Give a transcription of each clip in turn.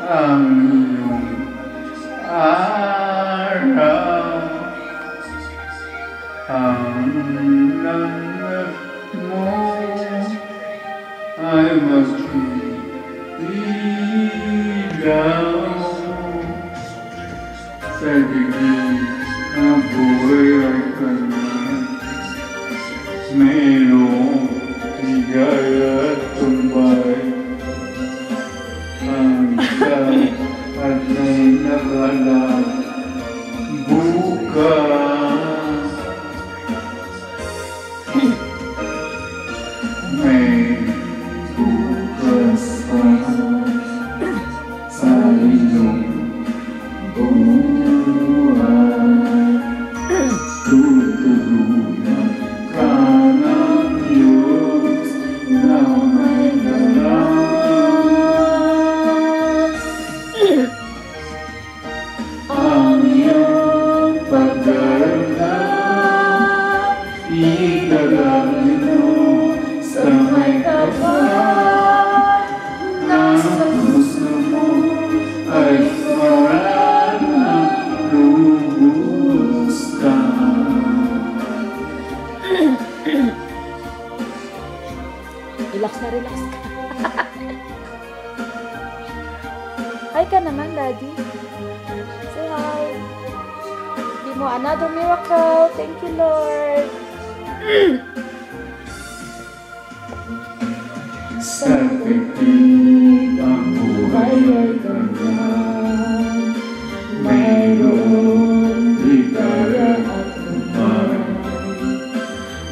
ang iyong araw. Ang langat mo ay mag-ilaw sa digig na buhay ay kanyang mayroong higay at tumbay. Ang isang at may nagalang bukas. May bukas pa sa iyong buhay. Tutulungan ka ng Diyos na may galang. Ang iyong pagdarama, ikalangin mo sa may kapal. Nasa puso mo ay maraming lubos ka. Relax na relax ka. Hi ka naman, Daddy. Say hi. Give mo another miracle. Thank you, Lord. Sa pagpipig ang buhay ay ganyan. Mayroon ligaya at lumay.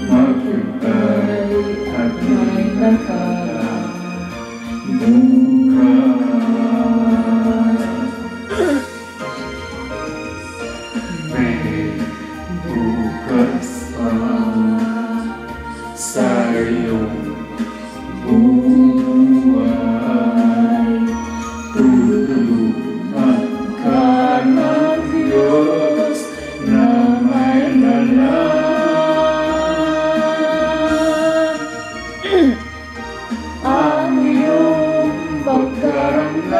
Magkintay at may nakarang bukas. May bukas pa sa iyong buhay. Tutulungan ka ng Diyos na may galang. Ang iyong pagkaramdam,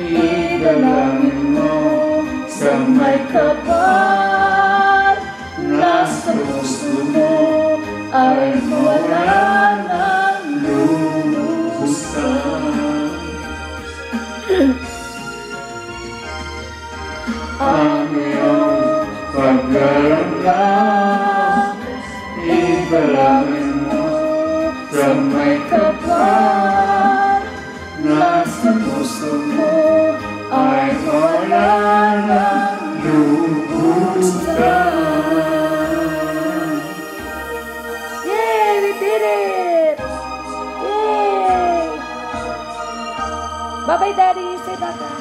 idalangin mo sa may kapal. Nasa puso mo ay wala ng lubusan. Ang iyong pagkaramdam, idalangin mo sa may kapal. Nasa puso mo ay wala ng lubusan. Yay! We did it! Yay! Bye-bye, Daddy. Say bye-bye.